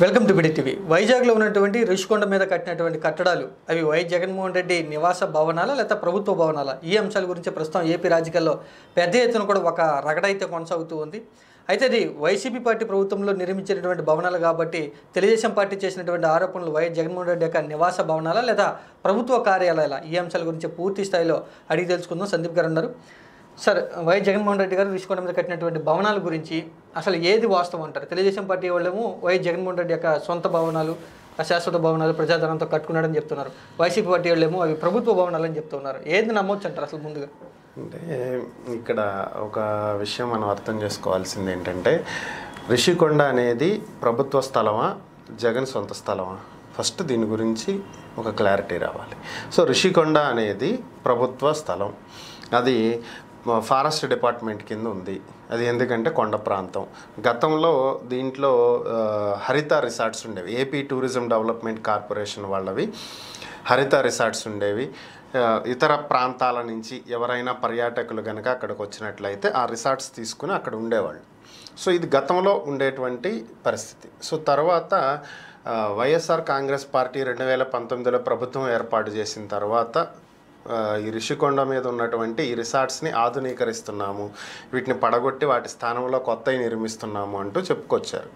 Welcome to BD TV. వైజాగ్లో ఉన్నటువంటి రిషికొండ మీద కట్టినటువంటి కట్టడాలు అవి జగన్మోహన్ రెడ్డి నివాస భవనాలా లేదా ప్రభుత్వ భవనాలా? ఈ అంశాల గురించి ప్రస్తుతం ఏపీ రాజకీయాల్లో పెద్ద ఎత్తున కూడా ఒక రగడైతే కొనసాగుతూ ఉంది. అయితే అది వైసీపీ పార్టీ ప్రభుత్వంలో నిర్మించినటువంటి భవనాలు కాబట్టి తెలుగుదేశం పార్టీ చేసినటువంటి ఆరోపణలు జగన్మోహన్ రెడ్డి యొక్క నివాస భవనాలా లేదా ప్రభుత్వ కార్యాలయాల? ఈ అంశాల గురించి పూర్తి స్థాయిలో అడిగి తెలుసుకుందాం. సందీప్ గారు ఉన్నారు. సార్, జగన్మోహన్ రెడ్డి గారు రిషికొండ మీద కట్టినటువంటి భవనాల గురించి అసలు ఏది వాస్తవం అంటారు? తెలుగుదేశం పార్టీ వాళ్ళేమో జగన్మోహన్ రెడ్డి యొక్క సొంత భవనాలు, శాశ్వత భవనాలు ప్రజాధనంతో కట్టుకున్నాడని చెప్తున్నారు. వైసీపీ పార్టీ వాళ్ళేమో అవి ప్రభుత్వ భవనాలు అని చెప్తున్నారు. ఏది నమ్మొచ్చు అంటారు అసలు? ముందుగా అంటే ఇక్కడ ఒక విషయం మనం అర్థం చేసుకోవాల్సింది ఏంటంటే, రిషికొండ అనేది ప్రభుత్వ స్థలమా జగన్ సొంత స్థలమా? ఫస్ట్ దీని గురించి ఒక క్లారిటీ రావాలి. సో రిషికొండ అనేది ప్రభుత్వ స్థలం, అది ఫారెస్ట్ డిపార్ట్మెంట్ కింద ఉంది. అది ఎందుకంటే కొండ ప్రాంతం. గతంలో దీంట్లో హరిత రిసార్ట్స్ ఉండేవి, ఏపీ టూరిజం డెవలప్మెంట్ కార్పొరేషన్ వాళ్ళవి హరిత రిసార్ట్స్ ఉండేవి. ఇతర ప్రాంతాల నుంచి ఎవరైనా పర్యాటకులు కనుక అక్కడికి వచ్చినట్లయితే ఆ రిసార్ట్స్ తీసుకుని అక్కడ ఉండేవాళ్ళు. సో ఇది గతంలో ఉండేటువంటి పరిస్థితి. సో తర్వాత వైఎస్ఆర్ కాంగ్రెస్ పార్టీ 2019లో ప్రభుత్వం ఏర్పాటు చేసిన తర్వాత ఈ రిషికొండ మీద ఉన్నటువంటి ఈ రిసార్ట్స్ని ఆధునీకరిస్తున్నాము, వీటిని పడగొట్టి వాటి స్థానంలో కొత్తవి నిర్మిస్తున్నాము అంటూ చెప్పుకొచ్చారు.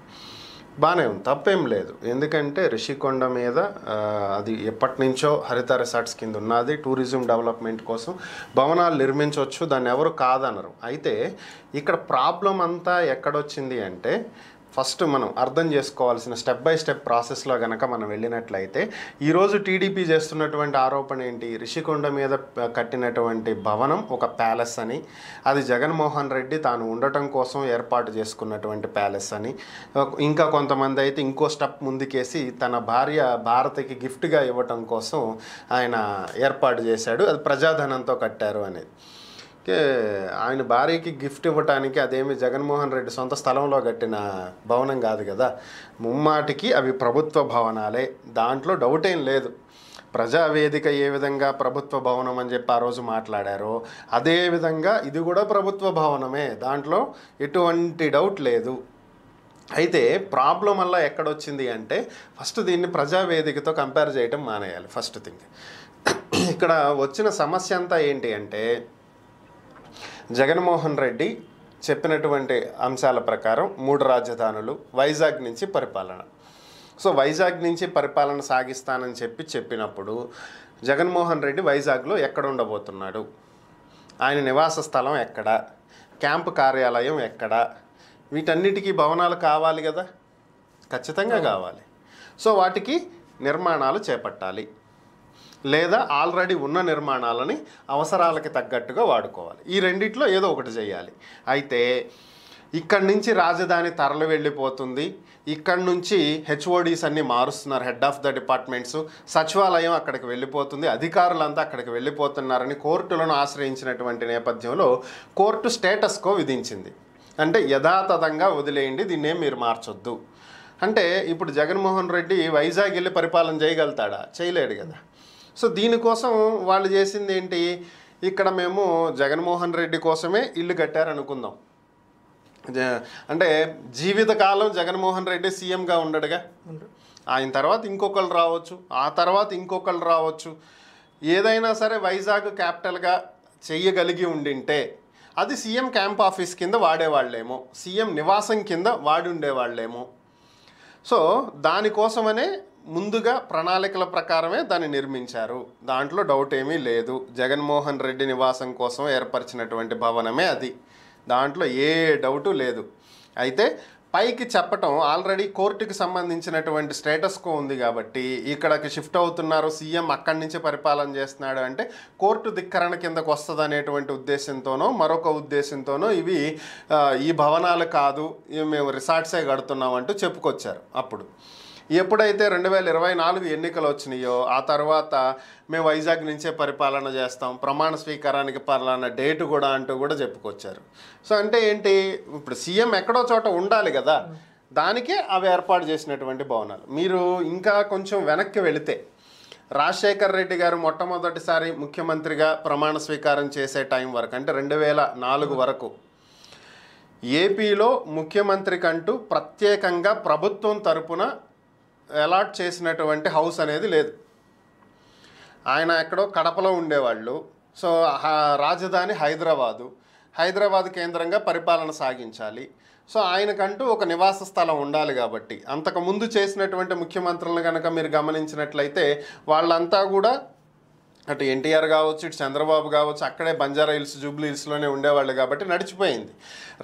బాగానే ఉంది, తప్పేం లేదు. ఎందుకంటే రిషికొండ మీద అది ఎప్పటి నుంచో హరిత రిసార్ట్స్ కింద ఉన్నది. టూరిజం డెవలప్మెంట్ కోసం భవనాలు నిర్మించవచ్చు, దాన్ని ఎవరు కాదనరు. అయితే ఇక్కడ ప్రాబ్లం అంతా ఎక్కడొచ్చింది అంటే, ఫస్ట్ మనం అర్థం చేసుకోవాల్సిన స్టెప్ బై స్టెప్ ప్రాసెస్లో కనుక మనం వెళ్ళినట్లయితే, ఈరోజు టీడీపీ చేస్తున్నటువంటి ఆరోపణ ఏంటి? రిషికొండ మీద కట్టినటువంటి భవనం ఒక ప్యాలెస్ అని, అది జగన్మోహన్ రెడ్డి తాను ఉండటం కోసం ఏర్పాటు చేసుకున్నటువంటి ప్యాలెస్ అని. ఇంకా కొంతమంది అయితే ఇంకో స్టెప్ ముందుకేసి తన భార్య భారతికి గిఫ్ట్గా ఇవ్వటం కోసం ఆయన ఏర్పాటు చేశాడు, అది ప్రజాధనంతో కట్టారు అనేది. ఆయన భార్యకి గిఫ్ట్ ఇవ్వటానికి అదేమి జగన్మోహన్ రెడ్డి సొంత స్థలంలో కట్టిన భవనం కాదు కదా. ముమ్మాటికి అవి ప్రభుత్వ భవనాలే, దాంట్లో డౌట్ ఏం లేదు. ప్రజావేదిక ఏ విధంగా ప్రభుత్వ భవనం అని చెప్పి ఆ రోజు మాట్లాడారో, అదేవిధంగా ఇది కూడా ప్రభుత్వ భవనమే, దాంట్లో ఎటువంటి డౌట్ లేదు. అయితే ప్రాబ్లం వల్ల ఎక్కడొచ్చింది అంటే, ఫస్ట్ దీన్ని ప్రజావేదికతో కంపేర్ చేయటం మానేయాలి. ఫస్ట్ థింగ్ ఇక్కడ వచ్చిన సమస్య అంతా ఏంటి అంటే, జగన్మోహన్ రెడ్డి చెప్పినటువంటి అంశాల ప్రకారం 3 రాజధానులు, వైజాగ్ నుంచి పరిపాలన. సో వైజాగ్ నుంచి పరిపాలన సాగిస్తానని చెప్పినప్పుడు జగన్మోహన్ రెడ్డి వైజాగ్లో ఎక్కడ ఉండబోతున్నాడు? ఆయన నివాస స్థలం ఎక్కడ? క్యాంపు కార్యాలయం ఎక్కడ? వీటన్నిటికీ భవనాలు కావాలి కదా, ఖచ్చితంగా కావాలి. సో వాటికి నిర్మాణాలు చేపట్టాలి, లేదా ఆల్రెడీ ఉన్న నిర్మాణాలని అవసరాలకి తగ్గట్టుగా వాడుకోవాలి. ఈ రెండిట్లో ఏదో ఒకటి చేయాలి. అయితే ఇక్కడి నుంచి రాజధాని తరలి వెళ్ళిపోతుంది, ఇక్కడి నుంచి హెచ్ఓడీస్ అన్నీ మారుస్తున్నారు, హెడ్ ఆఫ్ ద డిపార్ట్మెంట్స్, సచివాలయం అక్కడికి వెళ్ళిపోతుంది, అధికారులంతా అక్కడికి వెళ్ళిపోతున్నారని కోర్టులను ఆశ్రయించినటువంటి నేపథ్యంలో కోర్టు స్టేటస్ కో విధించింది. అంటే యథాతథంగా వదిలేయండి, దీన్నేం మీరు మార్చొద్దు అంటే. ఇప్పుడు జగన్మోహన్ రెడ్డి వైజాగ్ వెళ్ళి పరిపాలన చేయగలుగుతాడా? చేయలేడు కదా. సో దీనికోసం వాళ్ళు చేసింది ఏంటి? ఇక్కడ మేము జగన్మోహన్ రెడ్డి కోసమే ఇల్లు కట్టారనుకుందాం. అంటే జీవితకాలం జగన్మోహన్ రెడ్డి సీఎంగా ఉండడుగా, ఆయన తర్వాత ఇంకొకళ్ళు రావచ్చు, ఆ తర్వాత ఇంకొకళ్ళు రావచ్చు. ఏదైనా సరే వైజాగ్ క్యాపిటల్గా చెయ్యగలిగి ఉండింటే అది సీఎం క్యాంప్ ఆఫీస్ కింద వాడేవాళ్ళేమో, సీఎం నివాసం కింద వాడి ఉండేవాళ్ళేమో. సో దానికోసమనే ముందుగా ప్రణాళికల ప్రకారమే దాన్ని నిర్మించారు, దాంట్లో డౌట్ ఏమీ లేదు. జగన్మోహన్ రెడ్డి నివాసం కోసం ఏర్పరిచినటువంటి భవనమే అది, దాంట్లో ఏ డౌటు లేదు. అయితే పైకి చెప్పటం, ఆల్రెడీ కోర్టుకి సంబంధించినటువంటి స్టేటస్ కో ఉంది కాబట్టి ఇక్కడికి షిఫ్ట్ అవుతున్నారు, సీఎం అక్కడి నుంచి పరిపాలన చేస్తున్నాడు అంటే కోర్టు ధిక్కరణ కిందకు వస్తుంది అనేటువంటి ఉద్దేశంతోనో మరొక ఉద్దేశంతోనో ఇవి ఈ భవనాలు కాదు, మేము రిసార్ట్సే కడుతున్నామంటూ చెప్పుకొచ్చారు. అప్పుడు ఎప్పుడైతే 2024 ఎన్నికలు వచ్చినాయో ఆ తర్వాత మేము వైజాగ్ నుంచే పరిపాలన చేస్తాం, ప్రమాణ స్వీకారానికి పలానా డేటు కూడా అంటూ కూడా చెప్పుకొచ్చారు. సో అంటే ఏంటి? ఇప్పుడు సీఎం ఎక్కడో చోట ఉండాలి కదా, దానికే అవి ఏర్పాటు చేసినటువంటి భవనాలు. మీరు ఇంకా కొంచెం వెనక్కి వెళితే, రాజశేఖర్ రెడ్డి గారు మొట్టమొదటిసారి ముఖ్యమంత్రిగా ప్రమాణ స్వీకారం చేసే టైం వరకు, అంటే 2004 వరకు ఏపీలో ముఖ్యమంత్రి కంటూ ప్రత్యేకంగా ప్రభుత్వం తరపున అలాట్ చేసినటువంటి హౌస్ అనేది లేదు. ఆయన ఎక్కడో కడపలో ఉండేవాళ్ళు. సో రాజధాని హైదరాబాదు కేంద్రంగా పరిపాలన సాగించాలి. సో ఆయనకంటూ ఒక నివాస స్థలం ఉండాలి. కాబట్టి అంతకుముందు చేసినటువంటి ముఖ్యమంత్రులను కనుక మీరు గమనించినట్లయితే వాళ్ళంతా కూడా అటు ఎన్టీఆర్ కావచ్చు, ఇటు చంద్రబాబు కావచ్చు, అక్కడే బంజారా హిల్స్, జూబ్లీ హిల్స్లోనే ఉండేవాళ్ళు కాబట్టి నడిచిపోయింది.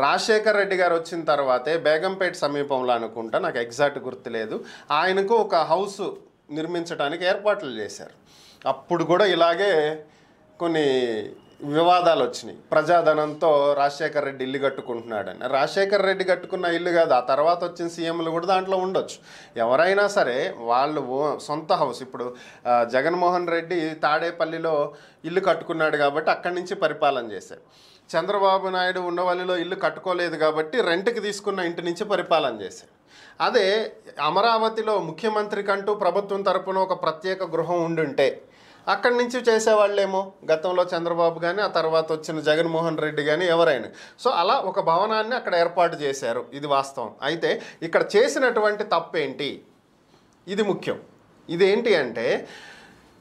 రాజశేఖర్ రెడ్డి గారు వచ్చిన తర్వాతే బేగంపేట సమీపంలో అనుకుంటా, నాకు ఎగ్జాక్ట్ గుర్తులేదు, ఆయనకు ఒక హౌస్ నిర్మించడానికి ఏర్పాట్లు చేశారు. అప్పుడు కూడా ఇలాగే కొన్ని వివాదాలు వచ్చినాయి. ప్రజాధనంతో రాజశేఖర్ రెడ్డి ఇల్లు కట్టుకుంటున్నాడని. రాజశేఖర్ రెడ్డి కట్టుకున్న ఇల్లు కాదు, ఆ తర్వాత వచ్చిన సీఎంలు కూడా దాంట్లో ఉండొచ్చు. ఎవరైనా సరే వాళ్ళు సొంత హౌస్. ఇప్పుడు జగన్మోహన్ రెడ్డి తాడేపల్లిలో ఇల్లు కట్టుకున్నాడు కాబట్టి అక్కడి నుంచి పరిపాలన చేశారు. చంద్రబాబు నాయుడు ఉండవల్లిలో ఇల్లు కట్టుకోలేదు కాబట్టి రెంట్కి తీసుకున్న ఇంటి నుంచి పరిపాలన చేశారు. అదే అమరావతిలో ముఖ్యమంత్రికంటూ ప్రభుత్వం తరపున ఒక ప్రత్యేక గృహం ఉండుంటే అక్కడి నుంచి చేసేవాళ్ళేమో గతంలో చంద్రబాబు కానీ, ఆ తర్వాత వచ్చిన జగన్మోహన్ రెడ్డి కానీ ఎవరైనా. సో అలా ఒక భవనాన్ని అక్కడ ఏర్పాటు చేశారు, ఇది వాస్తవం. అయితే ఇక్కడ చేసినటువంటి తప్పేంటి, ఇది ముఖ్యం. ఇదేంటి అంటే,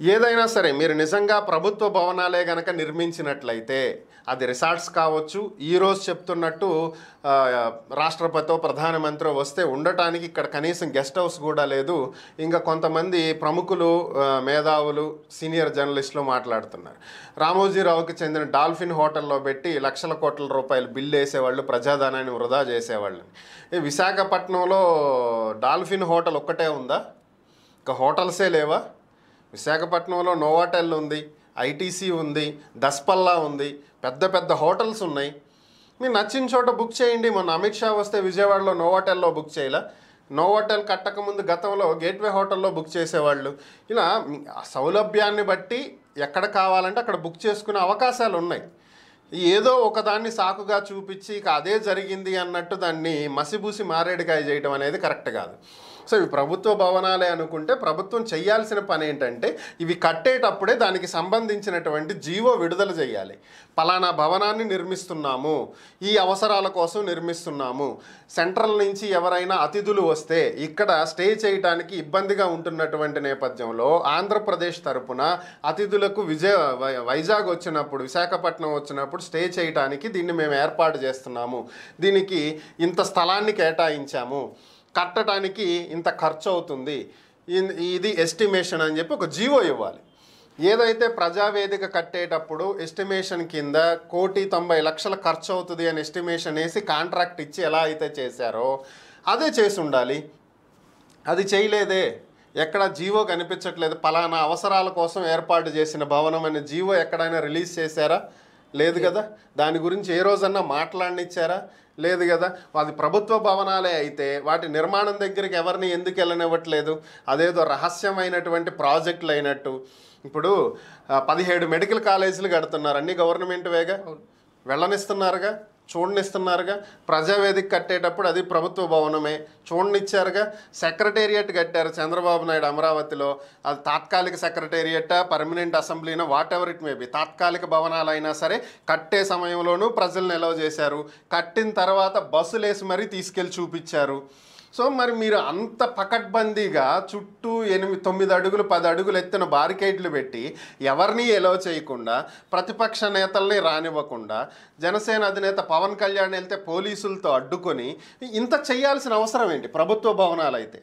ఏదైనా సరే మీరు నిజంగా ప్రభుత్వ భవనాలే కనుక నిర్మించినట్లయితే అది రిసార్ట్స్ కావచ్చు, ఈరోజు చెప్తున్నట్టు రాష్ట్రపతితో ప్రధానమంత్రి వస్తే ఉండటానికి ఇక్కడ కనీసం గెస్ట్ హౌస్ కూడా లేదు. ఇంకా కొంతమంది ప్రముఖులు, మేధావులు, సీనియర్ జర్నలిస్టులు మాట్లాడుతున్నారు. రామోజీరావుకి చెందిన డాల్ఫిన్ హోటల్లో పెట్టి లక్షల కోట్ల రూపాయలు బిల్లు వేసేవాళ్ళు, ప్రజాధనాన్ని వృధా చేసేవాళ్ళని. విశాఖపట్నంలో డాల్ఫిన్ హోటల్ ఒక్కటే ఉందా? ఇంకా హోటల్సే లేవా? విశాఖపట్నంలో నోవాటెల్ ఉంది, ఐటీసీ ఉంది, దస్పల్లా ఉంది, పెద్ద పెద్ద హోటల్స్ ఉన్నాయి. మీరు నచ్చిన చోట బుక్ చేయండి. మొన్న అమిత్ షా వస్తే విజయవాడలో నోవాటెల్లో బుక్ చేయలే. నోవాటెల్ కట్టకముందు గతంలో గేట్వే హోటల్లో బుక్ చేసేవాళ్ళు. ఇలా సౌలభ్యాన్ని బట్టి ఎక్కడ కావాలంటే అక్కడ బుక్ చేసుకునే అవకాశాలు ఉన్నాయి. ఏదో ఒకదాన్ని సాకుగా చూపించి ఇక అదే జరిగింది అన్నట్టు దాన్ని మసిబూసి మారేడుకాయ చేయడం అనేది కరెక్ట్ కాదు. సో ఇవి ప్రభుత్వ భవనాలే అనుకుంటే ప్రభుత్వం చేయాల్సిన పని ఏంటంటే ఇవి కట్టేటప్పుడే దానికి సంబంధించినటువంటి జీవో విడుదల చేయాలి. పలానా భవనాన్ని నిర్మిస్తున్నాము, ఈ అవసరాల కోసం నిర్మిస్తున్నాము, సెంట్రల్ నుంచి ఎవరైనా అతిథులు వస్తే ఇక్కడ స్టే చేయడానికి ఇబ్బందిగా ఉంటున్నటువంటి నేపథ్యంలో ఆంధ్రప్రదేశ్ తరపున అతిథులకు వైజాగ్ వచ్చినప్పుడు, విశాఖపట్నం వచ్చినప్పుడు స్టే చేయడానికి దీన్ని మేము ఏర్పాటు చేస్తున్నాము, దీనికి ఇంత స్థలాన్ని కేటాయించాము, కట్టడానికి ఇంత ఖర్చు అవుతుంది, ఇది ఎస్టిమేషన్ అని చెప్పి ఒక జీవో ఇవ్వాలి. ఏదైతే ప్రజావేదిక కట్టేటప్పుడు ఎస్టిమేషన్ కింద 1,90,00,000 ఖర్చు అవుతుంది అని ఎస్టిమేషన్ వేసి కాంట్రాక్ట్ ఇచ్చి ఎలా అయితే చేశారో అదే చేసి ఉండాలి. అది చేయలేదే, ఎక్కడ జీవో కనిపించట్లేదు. పలానా అవసరాల కోసం ఏర్పాటు చేసిన భవనం అనే జీవో ఎక్కడైనా రిలీజ్ చేశారా? లేదు కదా. దాని గురించి ఏ రోజన్నా మాట్లాడనిచ్చారా? లేదు కదా. అది ప్రభుత్వ భవనాలే అయితే వాటి నిర్మాణం దగ్గరికి ఎవరిని ఎందుకు వెళ్ళనివ్వట్లేదు? అదేదో రహస్యమైనటువంటి ప్రాజెక్టులు అయినట్టు. ఇప్పుడు 17 మెడికల్ కాలేజీలు కడుతున్నారు, అన్ని గవర్నమెంట్ వేగా, వెళ్ళనిస్తున్నారుగా, చూడనిస్తున్నారుగా. ప్రజావేదిక కట్టేటప్పుడు అది ప్రభుత్వ భవనమే, చూడనిచ్చారుగా. సెక్రటేరియట్ కట్టారు చంద్రబాబు నాయుడు అమరావతిలో, అది తాత్కాలిక సెక్రటేరియట్, పర్మనెంట్ అసెంబ్లీనా, whatever it may be, తాత్కాలిక భవనాలైనా సరే కట్టే సమయంలోనూ ప్రజలను నిలవ చేశారు. కట్టిన తర్వాత బస్సులేసి మరీ తీసుకెళ్ళి చూపించారు. సో మరి మీరు అంత పకడ్బందీగా చుట్టూ 8-9 అడుగులు 10 అడుగులు ఎత్తున బారికేడ్లు పెట్టి ఎవరిని ఎలో చేయకుండా, ప్రతిపక్ష నేతల్ని రానివ్వకుండా, జనసేన అధినేత పవన్ కళ్యాణ్ వెళ్తే పోలీసులతో అడ్డుకొని ఇంత చేయాల్సిన అవసరం ఏంటి? ప్రభుత్వ భవనాలు అయితే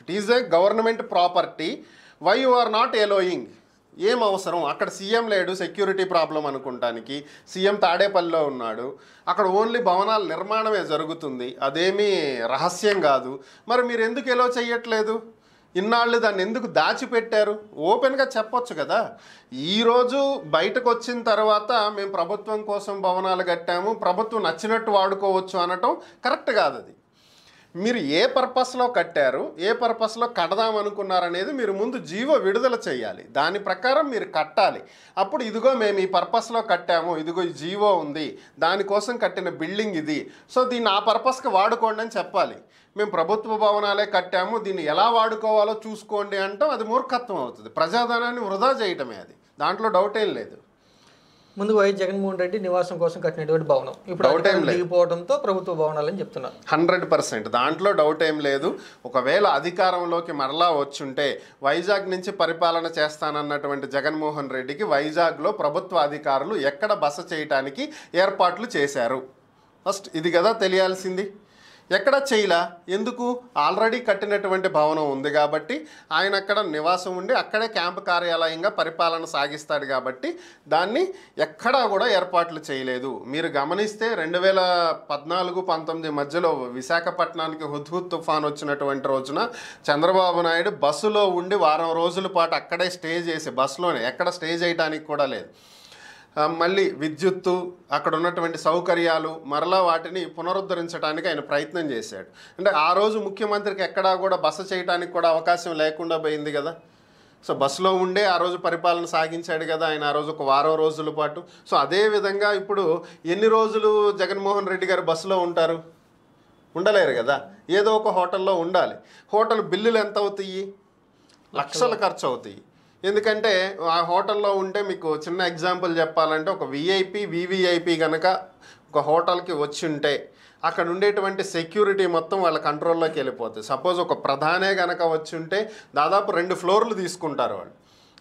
it is a government property, why you are not allowing? ఏం అవసరం? అక్కడ సీఎం లేడు, సెక్యూరిటీ ప్రాబ్లం అనుకుంటానికి. సీఎం తాడేపల్లిలో ఉన్నాడు, అక్కడ ఓన్లీ భవనాల నిర్మాణమే జరుగుతుంది, అదేమీ రహస్యం కాదు. మరి మీరు ఎందుకు ఎలో చేయట్లేదు? ఇన్నాళ్ళు దాన్ని ఎందుకు దాచిపెట్టారు? ఓపెన్గా చెప్పొచ్చు కదా. ఈరోజు బయటకు వచ్చిన తర్వాత మేము ప్రభుత్వం కోసం భవనాలు కట్టాము, ప్రభుత్వం నచ్చినట్టు వాడుకోవచ్చు అనటం కరెక్ట్ కాదు. అది మీరు ఏ పర్పస్లో కట్టారు, ఏ పర్పస్లో కడదామనుకున్నారనేది మీరు ముందు జీవో విడుదల చేయాలి. దాని ప్రకారం మీరు కట్టాలి. అప్పుడు ఇదిగో మేము ఈ పర్పస్లో కట్టాము, ఇదిగో ఈ జీవో ఉంది, దానికోసం కట్టిన బిల్డింగ్ ఇది, సో దీన్ని ఆ పర్పస్కి వాడుకోండి అని చెప్పాలి. మేము ప్రభుత్వ భవనాలే కట్టాము, దీన్ని ఎలా వాడుకోవాలో చూసుకోండి అంటాం, అది మూర్ఖత్వం అవుతుంది. ప్రజాధనాన్ని వృధా చేయటమే, అది దాంట్లో డౌట్ ఏం లేదు. ముందు వైఎస్ జగన్మోహన్ రెడ్డి నివాసం కోసం కట్టినటువంటి భవనం ఇప్పుడు అధికారం దిగిపోవడంతో ప్రభుత్వ భవనాలని చెప్తున్నారు. 100% దాంట్లో డౌట్ ఏం లేదు. ఒకవేళ అధికారంలోకి మరలా వచ్చుంటే వైజాగ్ నుంచి పరిపాలన చేస్తానన్నటువంటి జగన్మోహన్ రెడ్డికి వైజాగ్లో ప్రభుత్వ అధికారులు ఎక్కడ బస చేయటానికి ఏర్పాట్లు చేశారు, ఫస్ట్ ఇది కదా తెలియాల్సింది. ఎక్కడ చేయలా, ఎందుకు? ఆల్రెడీ కట్టినటువంటి భవనం ఉంది కాబట్టి ఆయన అక్కడ నివాసం ఉండి అక్కడే క్యాంపు కార్యాలయంగా పరిపాలన సాగిస్తాడు కాబట్టి దాన్ని ఎక్కడా కూడా ఏర్పాట్లు చేయలేదు. మీరు గమనిస్తే 2014-19 మధ్యలో విశాఖపట్నానికి హుద్హుద్ తుఫాన్ వచ్చినటువంటి రోజున చంద్రబాబు నాయుడు బస్సులో ఉండి వారం రోజుల పాటు అక్కడే స్టే చేసి, బస్సులోనే ఎక్కడ స్టే చేయడానికి కూడా లేదు, మళ్ళీ విద్యుత్తు అక్కడ ఉన్నటువంటి సౌకర్యాలు మరలా వాటిని పునరుద్ధరించడానికి ఆయన ప్రయత్నం చేశాడు. అంటే ఆ రోజు ముఖ్యమంత్రికి ఎక్కడా కూడా బస చేయడానికి కూడా అవకాశం లేకుండా పోయింది కదా. సో బస్సులో ఉండే ఆ రోజు పరిపాలన సాగించాడు కదా ఆయన ఆ రోజు ఒక వారం రోజుల పాటు. సో అదేవిధంగా ఇప్పుడు ఎన్ని రోజులు జగన్మోహన్ రెడ్డి గారు బస్సులో ఉంటారు? ఉండలేరు కదా, ఏదో ఒక హోటల్లో ఉండాలి. హోటల్ బిల్లులు ఎంత అవుతాయి? లక్షలు ఖర్చు అవుతాయి. ఎందుకంటే ఆ హోటల్లో ఉంటే మీకు చిన్న ఎగ్జాంపుల్ చెప్పాలంటే ఒక విఐపి వివిఐపి కనుక ఒక హోటల్కి వచ్చి ఉంటే అక్కడ ఉండేటువంటి సెక్యూరిటీ మొత్తం వాళ్ళ కంట్రోల్లోకి వెళ్ళిపోతుంది. సపోజ్ ఒక ప్రధానే కనుక వచ్చి ఉంటే దాదాపు 2 ఫ్లోర్లు తీసుకుంటారు వాళ్ళు.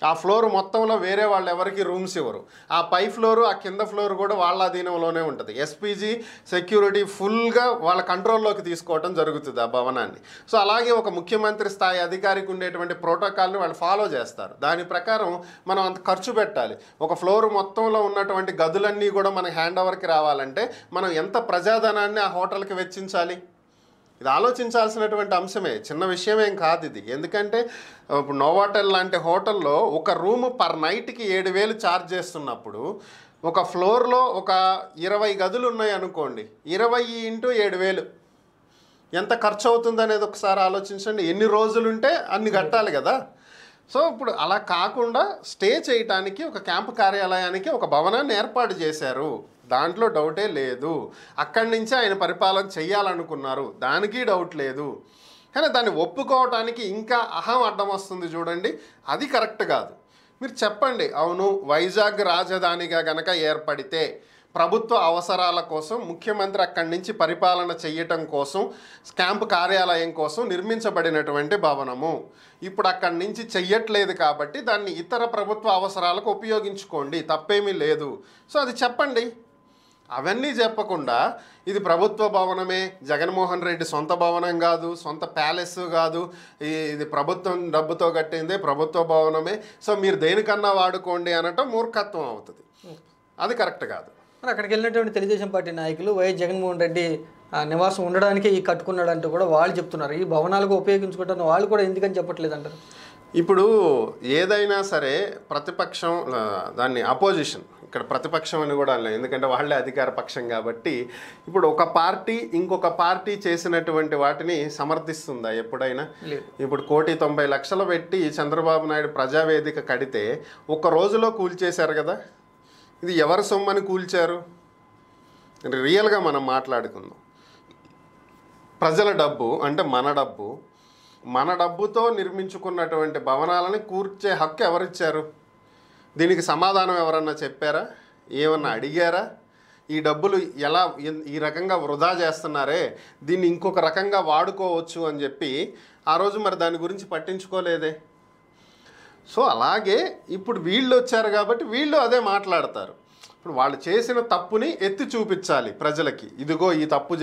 ఆ ఫ్లోర్ మొత్తంలో వేరే వాళ్ళు ఎవరికి రూమ్స్ ఇవ్వరు. ఆ పై ఫ్లోరు ఆ కింద ఫ్లోర్ కూడా వాళ్ళ అధీనంలోనే ఉంటుంది. ఎస్పీజీ సెక్యూరిటీ ఫుల్గా వాళ్ళ కంట్రోల్లోకి తీసుకోవడం జరుగుతుంది ఆ భవనాన్ని. సో అలాగే ఒక ముఖ్యమంత్రి స్థాయి అధికారికి ఉండేటువంటి ప్రోటోకాల్ని వాళ్ళు ఫాలో చేస్తారు. దాని ప్రకారం మనం అంత ఖర్చు పెట్టాలి. ఒక ఫ్లోర్ మొత్తంలో ఉన్నటువంటి గదులన్నీ కూడా మన హ్యాండ్ ఓవర్కి రావాలంటే మనం ఎంత ప్రజాధనాన్ని ఆ హోటల్కి వెచ్చించాలి? ఇది ఆలోచించాల్సినటువంటి అంశమే, చిన్న విషయమేం కాదు ఇది. ఎందుకంటే ఇప్పుడు నోవాటెల్ లాంటి హోటల్లో ఒక రూము పర్ నైట్కి 7,000 ఛార్జ్ చేస్తున్నప్పుడు ఒక ఫ్లోర్లో ఒక 20 గదులు ఉన్నాయి అనుకోండి, 20 × 7,000 ఎంత ఖర్చు అవుతుంది అనేది ఒకసారి ఆలోచించండి. ఎన్ని రోజులుంటే అన్ని కట్టాలి కదా. సో ఇప్పుడు అలా కాకుండా స్టే చేయటానికి ఒక క్యాంపు కార్యాలయానికి ఒక భవనాన్ని ఏర్పాటు చేశారు, దాంట్లో డౌటే లేదు. అక్కడి నుంచి ఆయన పరిపాలన చెయ్యాలనుకున్నారు, దానికి డౌట్ లేదు. కానీ దాన్ని ఒప్పుకోవటానికి ఇంకా అహం అడ్డం వస్తుంది చూడండి, అది కరెక్ట్ కాదు. మీరు చెప్పండి, అవును వైజాగ్ రాజధానిగా గనక ఏర్పడితే ప్రభుత్వ అవసరాల కోసం ముఖ్యమంత్రి అక్కడి నుంచి పరిపాలన చెయ్యటం కోసం క్యాంపు కార్యాలయం కోసం నిర్మించబడినటువంటి భవనము ఇప్పుడు అక్కడి నుంచి చెయ్యట్లేదు కాబట్టి దాన్ని ఇతర ప్రభుత్వ అవసరాలకు ఉపయోగించుకోండి, తప్పేమీ లేదు. సో అది చెప్పండి. అవన్నీ చెప్పకుండా ఇది ప్రభుత్వ భవనమే, జగన్మోహన్ రెడ్డి సొంత భవనం కాదు, సొంత ప్యాలెస్ కాదు, ఇది ప్రభుత్వం డబ్బుతో కట్టిందే ప్రభుత్వ భవనమే, సో మీరు దేనికన్నా వాడుకోండి అనటం మూర్ఖత్వం అవుతుంది. అది కరెక్ట్ కాదు. మరి అక్కడికి వెళ్ళినటువంటి తెలుగుదేశం పార్టీ నాయకులు వైఎస్ జగన్మోహన్ రెడ్డి నివాసం ఉండడానికి ఈ కట్టుకున్నాడంటూ కూడా వాళ్ళు చెప్తున్నారు. ఈ భవనాలకు ఉపయోగించుకుంటున్న వాళ్ళు కూడా ఎందుకని చెప్పట్లేదు అంటారు? ఇప్పుడు ఏదైనా సరే ప్రతిపక్షం దాన్ని అపోజిషన్, ఇక్కడ ప్రతిపక్షం అని కూడా అనలేదు ఎందుకంటే వాళ్ళే అధికార పక్షం కాబట్టి, ఇప్పుడు ఒక పార్టీ ఇంకొక పార్టీ చేసినటువంటి వాటిని సమర్థిస్తుందా ఎప్పుడైనా? ఇప్పుడు 1,90,00,000 పెట్టి చంద్రబాబు నాయుడు ప్రజావేదిక కడితే ఒక్క రోజులో కూల్చేశారు కదా. ఇది ఎవరి సొమ్మని కూల్చారు? రియల్గా మనం మాట్లాడుకుందాం. ప్రజల డబ్బు అంటే మన డబ్బుతో నిర్మించుకున్నటువంటి భవనాలని కూర్చే హక్కు ఎవరిచ్చారు? దీనికి సమాధానం ఎవరన్నా చెప్పారా? ఏమన్నా అడిగారా? ఈ డబ్బులు ఎలా ఈ రకంగా వృధా చేస్తున్నారే, దీన్ని ఇంకొక రకంగా వాడుకోవచ్చు అని చెప్పి ఆ రోజు మరి దాని గురించి పట్టించుకోలేదే. సో అలాగే ఇప్పుడు వీళ్ళు వచ్చారు కాబట్టి వీళ్ళు అదే మాట్లాడతారు. ఇప్పుడు వాళ్ళు చేసిన తప్పుని ఎత్తి చూపించాలి ప్రజలకి, ఇదిగో ఈ తప్పు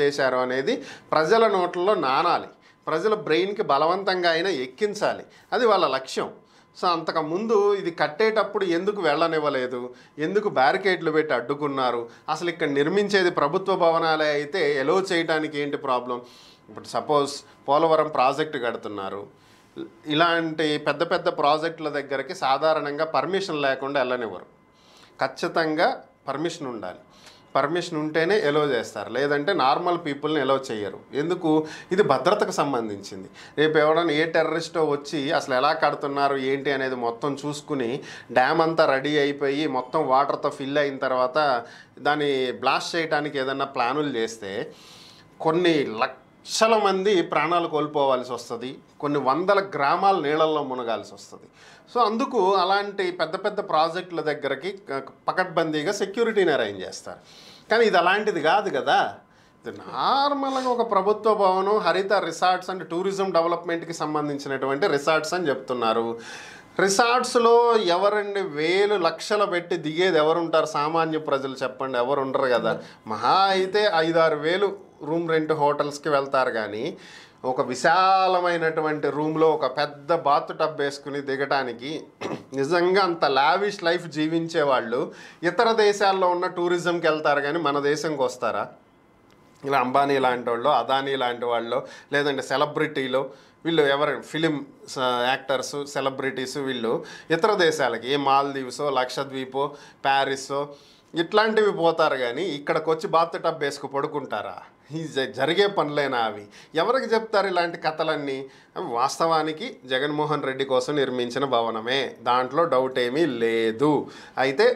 చేశారు అనేది ప్రజల నోట్లలో నానాలి, ప్రజల బ్రెయిన్కి బలవంతంగా అయినా ఎక్కించాలి, అది వాళ్ళ లక్ష్యం. సో అంతకుముందు ఇది కట్టేటప్పుడు ఎందుకు వెళ్ళనివ్వలేదు, ఎందుకు బ్యారికేడ్లు పెట్టి అడ్డుకున్నారు, అసలు ఇక్కడ నిర్మించేది ప్రభుత్వ భవనాలే అయితే ఎలో చేయడానికి ఏంటి ప్రాబ్లం? ఇప్పుడు సపోజ్ పోలవరం ప్రాజెక్టు కడుతున్నారు, ఇలాంటి పెద్ద పెద్ద ప్రాజెక్టుల దగ్గరికి సాధారణంగా పర్మిషన్ లేకుండా వెళ్ళనివ్వరు, ఖచ్చితంగా పర్మిషన్ ఉండాలి. పర్మిషన్ ఉంటేనే ఎలో చేస్తారు, లేదంటే నార్మల్ పీపుల్ని ఎలో చేయరు. ఎందుకు? ఇది భద్రతకు సంబంధించింది. రేపు ఎవరైనా ఏ టెర్రరిస్టో వచ్చి అసలు ఎలా కడుతున్నారు ఏంటి అనేది మొత్తం చూసుకుని డ్యామ్ అంతా రెడీ అయిపోయి మొత్తం వాటర్తో ఫిల్ అయిన తర్వాత దాన్ని బ్లాస్ట్ చేయడానికి ఏదన్నా ప్లానులు చేస్తే కొన్ని లక్షల మంది ప్రాణాలు కోల్పోవాల్సి వస్తుంది, కొన్ని వందల గ్రామాల నీళ్ళల్లో మునగాల్సి వస్తుంది. సో అందుకు అలాంటి పెద్ద పెద్ద ప్రాజెక్టుల దగ్గరికి పకడ్బందీగా సెక్యూరిటీని అరేంజ్ చేస్తారు. కానీ ఇది అలాంటిది కాదు కదా. ఇది నార్మల్గా ఒక ప్రభుత్వ భవనం, హరిత రిసార్ట్స్ అండ్ టూరిజం డెవలప్మెంట్కి సంబంధించినటువంటి రిసార్ట్స్ అని చెప్తున్నారు. రిసార్ట్స్లో ఎవరండి వేలు లక్షలు పెట్టి దిగేది ఎవరుంటారు? సామాన్య ప్రజలు చెప్పండి, ఎవరు ఉండరు కదా. మహా అయితే 5-6 వేలు రూమ్ రెంట్ హోటల్స్కి వెళ్తారు. కానీ ఒక విశాలమైనటువంటి రూమ్లో ఒక పెద్ద బాత్ టబ్ వేసుకుని దిగటానికి నిజంగా అంత లావిష్ లైఫ్ జీవించే వాళ్ళు ఇతర దేశాల్లో ఉన్న టూరిజంకి వెళ్తారు, కానీ మన దేశంకి వస్తారా? ఇలా అంబానీ లాంటి వాళ్ళు, అదానీ లాంటి వాళ్ళు, లేదంటే సెలబ్రిటీలు, వీళ్ళు ఎవరు ఫిలిం యాక్టర్స్, సెలబ్రిటీస్, వీళ్ళు ఇతర దేశాలకి ఏ మాల్దీవ్సో, లక్షద్వీపో, ప్యారిస్సో ఇట్లాంటివి పోతారు. కానీ ఇక్కడికి వచ్చి బాత్ టబ్ వేసుకు పడుకుంటారా? ఈ జరిగే పనులేనా అవి? ఎవరికి చెప్తారు ఇలాంటి కథలన్నీ? వాస్తవానికి జగన్మోహన్ రెడ్డి కోసం నిర్మించిన భవనమే, దాంట్లో డౌట్ ఏమీ లేదు. అయితే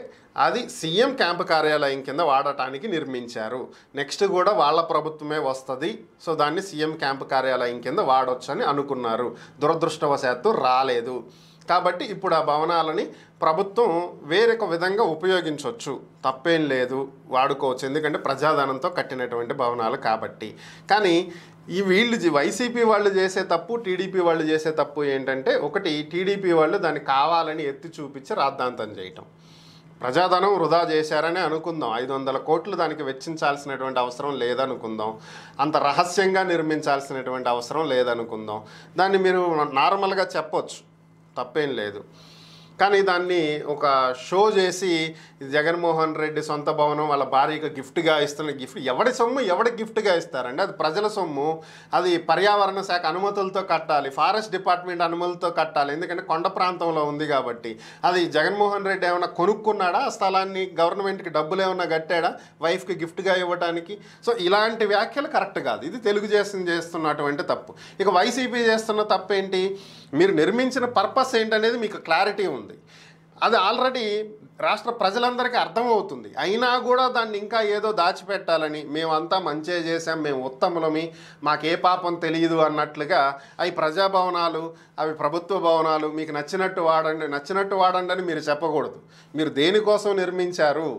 అది సీఎం క్యాంపు కార్యాలయం కింద వాడటానికి నిర్మించారు. నెక్స్ట్ కూడా వాళ్ళ ప్రభుత్వమే వస్తుంది, సో దాన్ని సీఎం క్యాంపు కార్యాలయం కింద వాడొచ్చని అనుకున్నారు. దురదృష్టవశాత్తు రాలేదు. కాబట్టి ఇప్పుడు ఆ భవనాలని ప్రభుత్వం వేరొక విధంగా ఉపయోగించవచ్చు, తప్పేం లేదు, వాడుకోవచ్చు. ఎందుకంటే ప్రజాధనంతో కట్టినటువంటి భవనాలు కాబట్టి. కానీ ఈ వీళ్ళు వైసీపీ వాళ్ళు చేసే తప్పు, టీడీపీ వాళ్ళు చేసే తప్పు ఏంటంటే, ఒకటి టీడీపీ వాళ్ళు దాన్ని కావాలని ఎత్తి చూపించి రాద్ధాంతం చేయటం. ప్రజాధనం వృధా చేశారని అనుకుందాం, 500 కోట్లు దానికి వెచ్చించాల్సినటువంటి అవసరం లేదనుకుందాం, అంత రహస్యంగా నిర్మించాల్సినటువంటి అవసరం లేదనుకుందాం. దాన్ని మీరు నార్మల్గా చెప్పొచ్చు, తప్పేం లేదు. కానీ దాన్ని ఒక షో చేసి జగన్మోహన్ రెడ్డి సొంత భవనం వాళ్ళ భార్యకు గిఫ్ట్గా ఇస్తున్న గిఫ్ట్, ఎవడి సొమ్ము ఎవడి గిఫ్ట్గా ఇస్తారండి? అది ప్రజల సొమ్ము, అది పర్యావరణ శాఖ అనుమతులతో కట్టాలి, ఫారెస్ట్ డిపార్ట్మెంట్ అనుమతులతో కట్టాలి. ఎందుకంటే కొండ ప్రాంతంలో ఉంది కాబట్టి. అది జగన్మోహన్ రెడ్డి ఏమైనా కొనుక్కున్నాడా ఆ స్థలాన్ని? గవర్నమెంట్కి డబ్బులు ఏమైనా కట్టాడా వైఫ్కి గిఫ్ట్గా ఇవ్వడానికి? సో ఇలాంటి వ్యాఖ్యలు కరెక్ట్ కాదు. ఇది తెలుగుదేశం చేస్తున్నటువంటి తప్పు. ఇక వైసీపీ చేస్తున్న తప్పు ఏంటి? మీరు నిర్మించిన పర్పస్ ఏంటనేది మీకు క్లారిటీ ఉంది, అది ఆల్రెడీ రాష్ట్ర ప్రజలందరికీ అర్థమవుతుంది. అయినా కూడా దాన్ని ఇంకా ఏదో దాచిపెట్టాలని, మేమంతా మంచే చేసాం, మేము ఉత్తములమి, మాకే పాపం తెలియదు అన్నట్లుగా అవి ప్రజాభవనాలు, అవి ప్రభుత్వ భవనాలు, మీకు నచ్చినట్టు వాడండి అని మీరు చెప్పకూడదు. మీరు దేనికోసం నిర్మించారు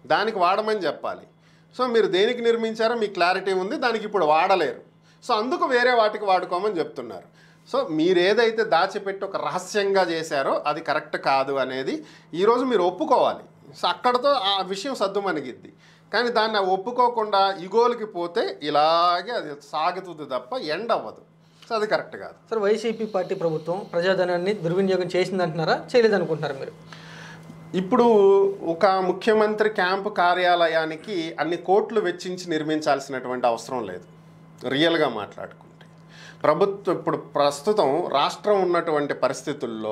దానికి వాడమని చెప్పాలి. సో మీరు దేనికి నిర్మించారో మీకు క్లారిటీ ఉంది, దానికి ఇప్పుడు వాడలేరు. సో అందుకు వేరే వాటికి వాడుకోమని చెప్తున్నారు. సో మీరు ఏదైతే దాచిపెట్టి ఒక రహస్యంగా చేశారో అది కరెక్ట్ కాదు అనేది ఈరోజు మీరు ఒప్పుకోవాలి. సో అక్కడతో ఆ విషయం సద్దుమణిగిద్ది. కానీ దాన్ని ఒప్పుకోకుండా ఇగోలకి పోతే ఇలాగే అది సాగుతుంది తప్ప ఎండ్ అవ్వదు. సో అది కరెక్ట్ కాదు. సార్, వైసీపీ పార్టీ ప్రభుత్వం ప్రజాధనాన్ని దుర్వినియోగం చేసిందంటున్నారా, చేయలేదనుకుంటున్నారా మీరు? ఇప్పుడు ఒక ముఖ్యమంత్రి క్యాంపు కార్యాలయానికి అన్ని కోట్లు వెచ్చించి నిర్మించాల్సినటువంటి అవసరం లేదు. రియల్గా మాట్లాడుకుంటే ఇప్పుడు ప్రస్తుతం రాష్ట్రం ఉన్నటువంటి పరిస్థితుల్లో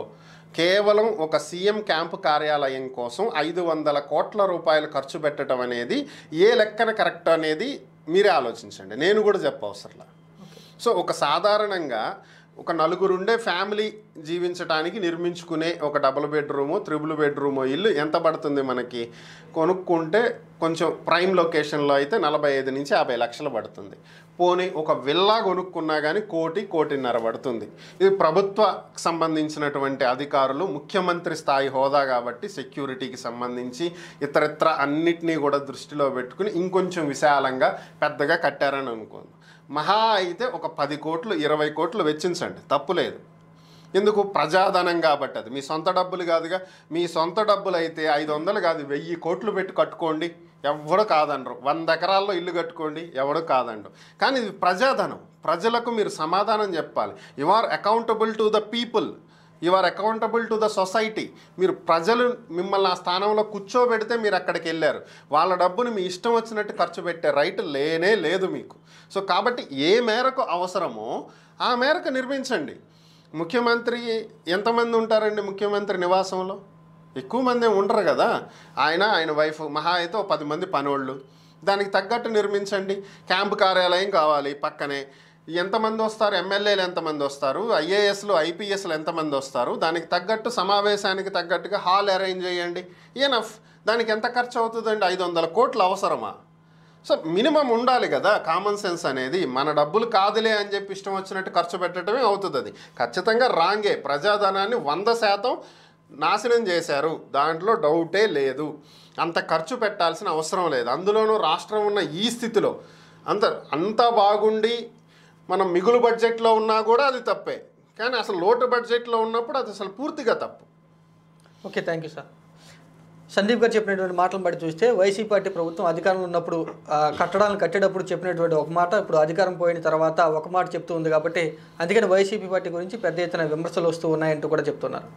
కేవలం ఒక సీఎం క్యాంపు కార్యాలయం కోసం 500 కోట్ల రూపాయలు ఖర్చు పెట్టడం అనేది ఏ లెక్కన కరెక్ట్ అనేది మీరే ఆలోచించండి, నేను కూడా చెప్పవసరంలా. సో ఒక సాధారణంగా ఒక నలుగురుండే ఫ్యామిలీ జీవించడానికి నిర్మించుకునే ఒక డబుల్ బెడ్రూము, త్రిబుల్ బెడ్రూము ఇల్లు ఎంత పడుతుంది మనకి? కొనుక్కుంటే కొంచెం ప్రైమ్ లొకేషన్లో అయితే 45 నుంచి 50 లక్షలు పడుతుంది. పోనీ ఒక విల్లా కొనుక్కున్నా కానీ 1-1.5 పడుతుంది. ఇది ప్రభుత్వకు సంబంధించినటువంటి అధికారులు, ముఖ్యమంత్రి స్థాయి హోదా కాబట్టి సెక్యూరిటీకి సంబంధించి ఇతరత్ర అన్నిటినీ కూడా దృష్టిలో పెట్టుకుని ఇంకొంచెం విశాలంగా పెద్దగా కట్టారని అనుకోండి. మహా అయితే ఒక 10 కోట్లు 20 కోట్లు వెచ్చించండి, తప్పులేదు. ఎందుకు? ప్రజాధనం కాబట్టి. అది మీ సొంత డబ్బులు కాదుగా. మీ సొంత డబ్బులు అయితే 500 కాదు 1000 కోట్లు పెట్టి కట్టుకోండి, ఎవడు కాదనరు. 100 ఎకరాల్లో ఇల్లు కట్టుకోండి, ఎవడు కాదండు. కానీ ఇది ప్రజాధనం, ప్రజలకు మీరు సమాధానం చెప్పాలి. You are accountable to the people, you are accountable to the society. మీరు ప్రజలు మిమ్మల్ని ఆ స్థానంలో కూర్చోబెడితే మీరు అక్కడికి వెళ్ళారు. వాళ్ళ డబ్బుని మీ ఇష్టం వచ్చినట్టు ఖర్చు పెట్టే రైట్ లేనే లేదు మీకు. సో కాబట్టి ఏ మేరకు అవసరమో ఆ మేరకు నిర్మించండి. ముఖ్యమంత్రి ఎంతమంది ఉంటారండి ముఖ్యమంత్రి నివాసంలో? ఎక్కువ మంది ఉండరు కదా. ఆయన వైఫ్, మహా అయితే 10 మంది పనోళ్ళు. దానికి తగ్గట్టు నిర్మించండి. క్యాంపు కార్యాలయం కావాలి పక్కనే. ఎంతమంది వస్తారు? ఎమ్మెల్యేలు ఎంతమంది వస్తారు? ఐఏఎస్లు ఐపీఎస్లు ఎంతమంది వస్తారు? దానికి తగ్గట్టు సమావేశానికి తగ్గట్టుగా హాల్ అరేంజ్ చేయండి. ఎనఫ్. దానికి ఎంత ఖర్చు అవుతుందండి? 500 కోట్లు అవసరమా? సో మినిమం ఉండాలి కదా కామన్ సెన్స్ అనేది. మన డబ్బులు కాదులే అని చెప్పి ఇష్టం వచ్చినట్టు ఖర్చు పెట్టడమే అవుతుంది. అది ఖచ్చితంగా రాంగే. ప్రజాధనాన్ని 100% నాశనం చేశారు, దాంట్లో డౌటే లేదు. అంత ఖర్చు పెట్టాల్సిన అవసరం లేదు. అందులోనూ రాష్ట్రం ఉన్న ఈ స్థితిలో అంతా బాగుండి మనం మిగులు బడ్జెట్లో ఉన్నా కూడా అది తప్పే. కానీ అసలు లోటు బడ్జెట్లో ఉన్నప్పుడు అది అసలు పూర్తిగా తప్పు. Okay, thank you sir. Sandeep గారు చెప్పినటువంటి మాటలను బట్టి చూస్తే వైసీపీ పార్టీ ప్రభుత్వం అధికారంలో ఉన్నప్పుడు కట్టడాలను కట్టేటప్పుడు చెప్పినటువంటి ఒక మాట ఇప్పుడు అధికారం పోయిన తర్వాత ఒక మాట చెప్తూ ఉంది. కాబట్టి అందుకని వైసీపీ పార్టీ గురించి పెద్ద ఎత్తున విమర్శలు వస్తూ ఉన్నాయంటూ కూడా చెప్తున్నారు.